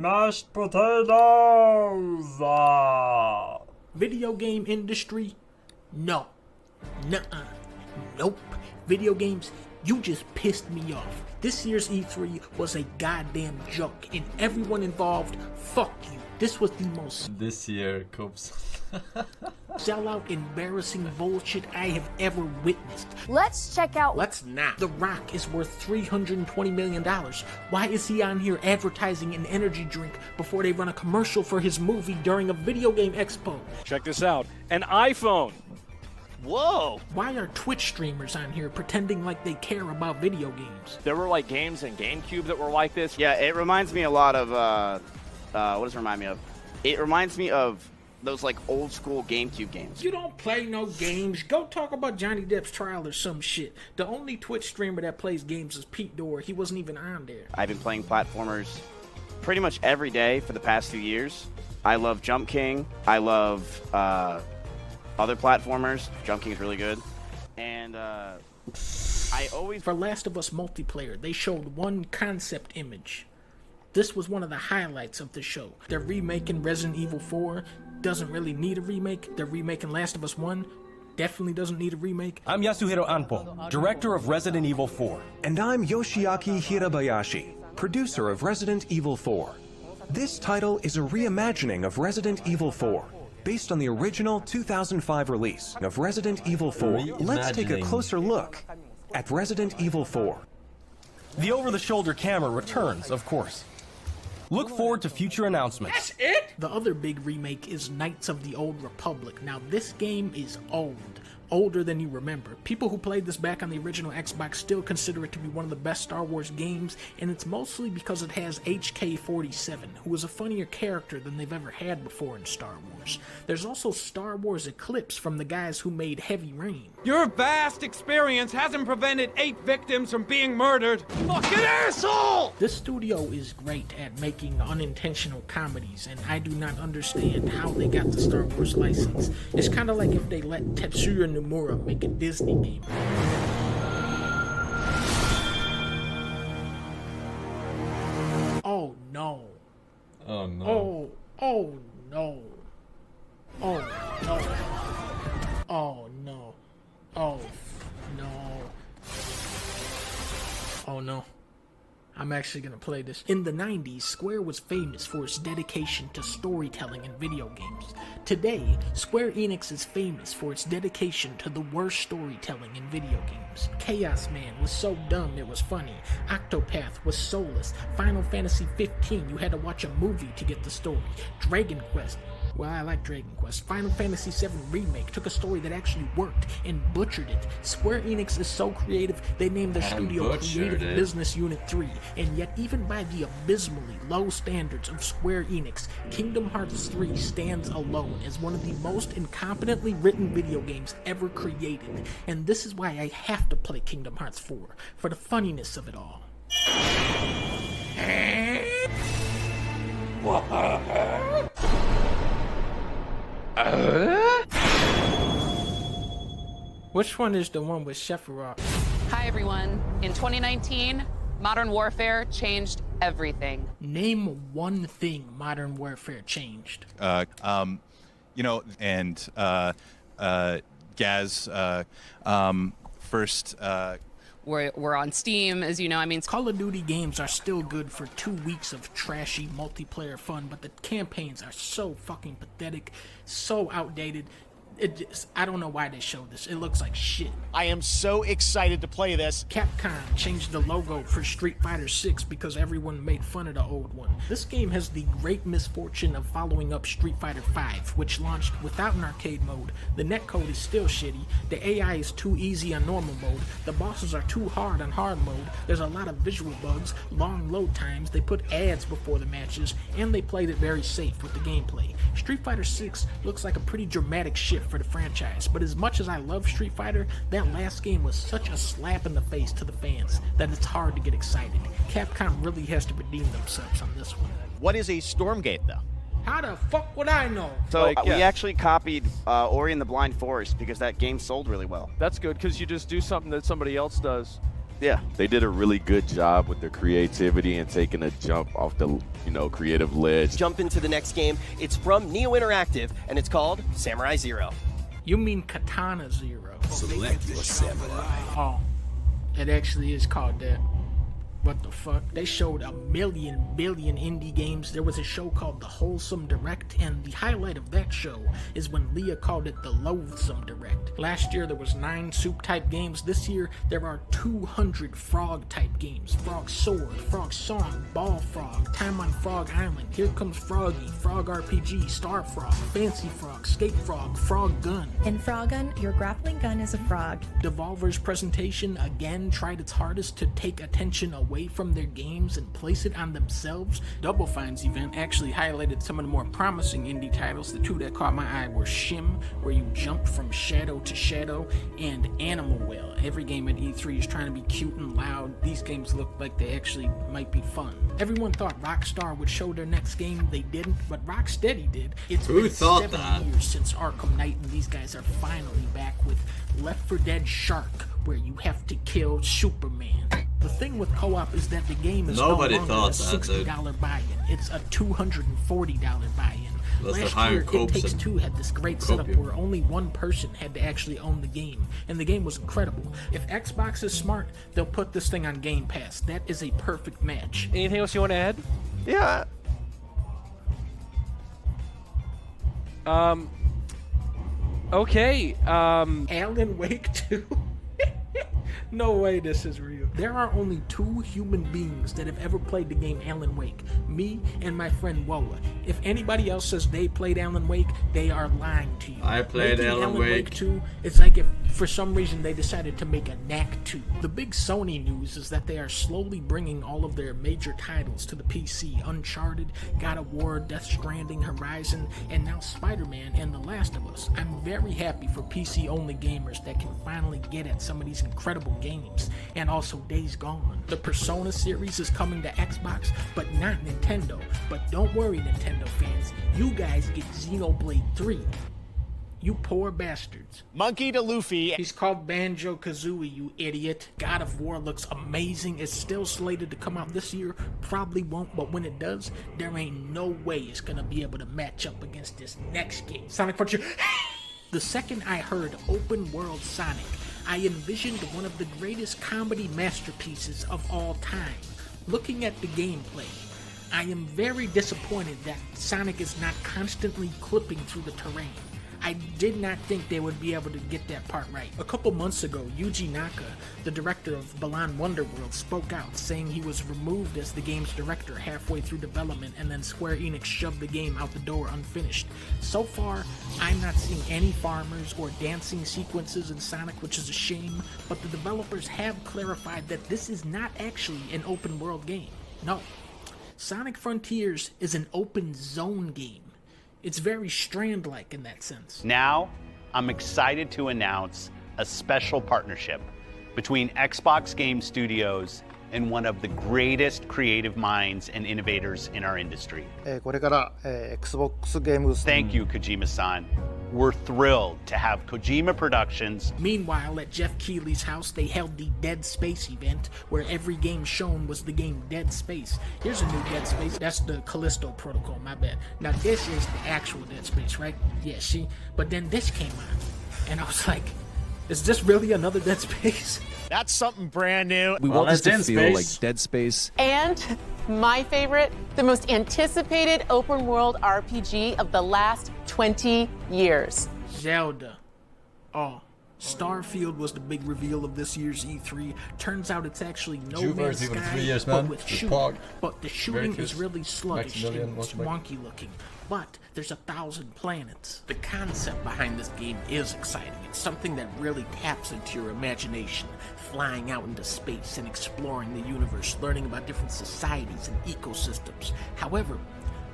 Mashed potatoes! Video game industry? No. Nuh-uh. Nope. Video games, you just pissed me off. This year's E3 was a goddamn joke, and everyone involved, fuck you. This was the most This year, Coops. sellout, embarrassing bullshit I have ever witnessed. Let's check out. Let's not. The Rock is worth $320 million. Why is he on here advertising an energy drink before they run a commercial for his movie during a video game expo? Check this out. An iPhone. Whoa! Why are Twitch streamers on here pretending like they care about video games? There were like games in GameCube that were like this. Yeah, it reminds me a lot of, what does it remind me of? It reminds me of those like old school GameCube games. You don't play no games. Go talk about Johnny Depp's trial or some shit. The only Twitch streamer that plays games is Pete Dorr. He wasn't even on there. I've been playing platformers pretty much every day for the past few years. I love Jump King. I love other platformers. Jump King is really good. And I always... For Last of Us multiplayer, they showed one concept image. This was one of the highlights of the show. They're remaking Resident Evil 4. Doesn't really need a remake. They're remaking Last of Us 1. Definitely doesn't need a remake. I'm Yasuhiro Anpo, director of Resident Evil 4. And I'm Yoshiaki Hirabayashi, producer of Resident Evil 4. This title is a reimagining of Resident Evil 4, based on the original 2005 release of Resident Evil 4. Let's take a closer look at Resident Evil 4. The over-the-shoulder camera returns, of course. Look forward to future announcements. That's it? The other big remake is Knights of the Old Republic. Now this game is old. Older than you remember. People who played this back on the original Xbox still consider it to be one of the best Star Wars games, and it's mostly because it has HK-47, who is a funnier character than they've ever had before in Star Wars. There's also Star Wars Eclipse from the guys who made Heavy Rain. Your vast experience hasn't prevented 8 victims from being murdered. Fucking asshole! This studio is great at making unintentional comedies, and I do not understand how they got the Star Wars license. It's kind of like if they let Tetsuya Nomura make a Disney game. Oh no. Oh no. Oh no. Oh no. Oh no. Oh no. Oh no. I'm actually gonna play this. In the 90s, Square was famous for its dedication to storytelling in video games. Today, Square Enix is famous for its dedication to the worst storytelling in video games. Chaos Man was so dumb it was funny. Octopath was soulless. Final Fantasy 15, you had to watch a movie to get the story. Dragon Quest, well, I like Dragon Quest. Final Fantasy VII Remake took a story that actually worked and butchered it. Square Enix is so creative, they named their studio Creative Business Unit 3, and yet even by the abysmally low standards of Square Enix, Kingdom Hearts 3 stands alone as one of the most incompetently written video games ever created, and this is why I have to play Kingdom Hearts 4, for the funniness of it all. Which one is the one with Sephiroth? Hi everyone. In 2019, Modern Warfare changed everything. Name one thing Modern Warfare changed. You know, and Gaz first. We're on Steam, as you know. I mean, Call of Duty games are still good for 2 weeks of trashy multiplayer fun, but the campaigns are so fucking pathetic, so outdated. I don't know why they showed this. It looks like shit. I am so excited to play this. Capcom changed the logo for Street Fighter 6 because everyone made fun of the old one. This game has the great misfortune of following up Street Fighter 5, which launched without an arcade mode. The netcode is still shitty. The AI is too easy on normal mode. The bosses are too hard on hard mode. There's a lot of visual bugs, long load times, they put ads before the matches, and they played it very safe with the gameplay. Street Fighter 6 looks like a pretty dramatic shift for the franchise, but as much as I love Street Fighter, that last game was such a slap in the face to the fans that it's hard to get excited. Capcom really has to redeem themselves on this one. What is a Stormgate, though? How the fuck would I know? So we actually copied Ori and the Blind Forest because that game sold really well. That's good, because you just do something that somebody else does. Yeah. They did a really good job with their creativity and taking a jump off the, creative ledge. Jump into the next game. It's from Neo Interactive, and it's called Samurai Zero. You mean Katana Zero. Select your samurai. Oh, it actually is called that. What the fuck? They showed a billion indie games. There was a show called The Wholesome Direct, and the highlight of that show is when Leah called it the Loathsome Direct. Last year there was 9 soup-type games. This year there are 200 frog-type games. Frog Sword, Frog Song, Ball Frog, Time on Frog Island, Here Comes Froggy, Frog RPG, Star Frog, Fancy Frog, Skate Frog, Frog Gun. In Frog Gun, your grappling gun is a frog. Devolver's presentation again tried its hardest to take attention away from their games and place it on themselves. Double Fine's event actually highlighted some of the more promising indie titles. The 2 that caught my eye were Shim, where you jump from shadow to shadow, and Animal Whale. Every game at E3 is trying to be cute and loud. These games look like they actually might be fun. Everyone thought Rockstar would show their next game. They didn't, but Rocksteady did. It's been 7 years since Arkham Knight, and these guys are finally back with Left 4 Dead Shark, where you have to kill Superman. The thing with co-op is that the game is Nobody no longer a thought that, $60 buy-in. It's a $240 buy-in. That's the Last higher year, It Copes Takes and Two had this great setup where only one person had to actually own the game, and the game was incredible. If Xbox is smart, they'll put this thing on Game Pass. That is a perfect match. Anything else you want to add? Yeah. Okay. Alan Wake 2? No way this is real. There are only 2 human beings that have ever played the game Alan Wake. Me and my friend Woa. If anybody else says they played Alan Wake, they are lying to you. I played Making Alan Wake 2, it's like if for some reason they decided to make a Knack 2. The big Sony news is that they are slowly bringing all of their major titles to the PC. Uncharted, God of War, Death Stranding, Horizon, and now Spider-Man and The Last of Us. I'm very happy for PC-only gamers that can finally get at some of these incredible games, and also Days Gone. The Persona series is coming to Xbox, but not Nintendo. But don't worry, Nintendo fans, you guys get Xenoblade 3. You poor bastards. Monkey to Luffy. He's called Banjo-Kazooie, you idiot. God of War looks amazing. It's still slated to come out this year. Probably won't, but when it does, there ain't no way it's gonna be able to match up against this next game. Sonic Frontier. The second I heard open world Sonic, I envisioned one of the greatest comedy masterpieces of all time. Looking at the gameplay, I am very disappointed that Sonic is not constantly clipping through the terrain. I did not think they would be able to get that part right. A couple months ago, Yuji Naka, the director of Balan Wonderworld, spoke out, saying he was removed as the game's director halfway through development, and then Square Enix shoved the game out the door unfinished. So far, I'm not seeing any farmers or dancing sequences in Sonic, which is a shame, but the developers have clarified that this is not actually an open world game. No. Sonic Frontiers is an open zone game. It's very Strand-like in that sense. Now, I'm excited to announce a special partnership between Xbox Game Studios and one of the greatest creative minds and innovators in our industry. これから Xbox ゲーム Thank you, Kojima-san. We're thrilled to have Kojima Productions. Meanwhile, at Jeff Keighley's house, they held the Dead Space event, where every game shown was the game Dead Space. Here's a new Dead Space. That's the Callisto Protocol, my bad. Now, this is the actual Dead Space, right? Yeah, see? But then this came out, and I was like, is this really another Dead Space? That's something brand new. We want this to feel like Dead Space. And my favorite, the most anticipated open world RPG of the last 20 years. Zelda. Oh, Starfield was the big reveal of this year's E3. Turns out it's actually No Man's Sky, but with shooting. But the shooting is really sluggish and it's wonky looking. But there's 1,000 planets. The concept behind this game is exciting. It's something that really taps into your imagination, flying out into space and exploring the universe, learning about different societies and ecosystems. However,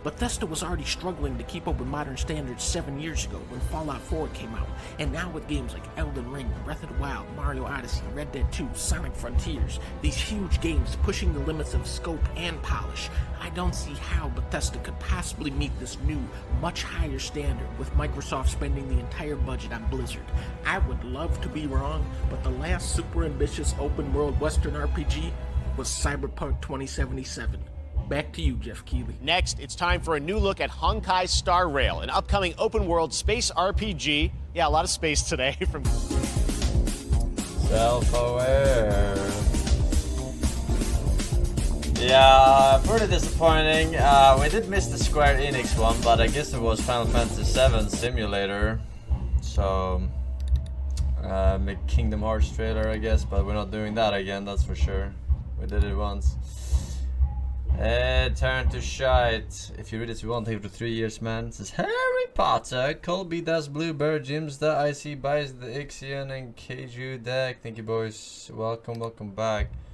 Bethesda was already struggling to keep up with modern standards 7 years ago when Fallout 4 came out, and now with games like Elden Ring, Breath of the Wild, Mario Odyssey, Red Dead 2, Sonic Frontiers, these huge games pushing the limits of scope and polish, I don't see how Bethesda could possibly meet this new, much higher standard with Microsoft spending the entire budget on Blizzard. I would love to be wrong, but the last super ambitious open world Western RPG was Cyberpunk 2077. Back to you, Jeff Keighley. Next, it's time for a new look at Honkai Star Rail, an upcoming open-world space RPG. Yeah, a lot of space today from... Self-aware. Yeah, pretty disappointing. We did miss the Square Enix one, but I guess it was Final Fantasy VII Simulator. So, make Kingdom Hearts trailer, I guess, but we're not doing that again, that's for sure. We did it once. Turn to shite. If you read it, you won't take it for 3 years, man. It says Harry Potter, Colby, Das Bluebird, Jim's the IC, Buys the Ixion, and Keiju deck. Thank you, boys. Welcome back.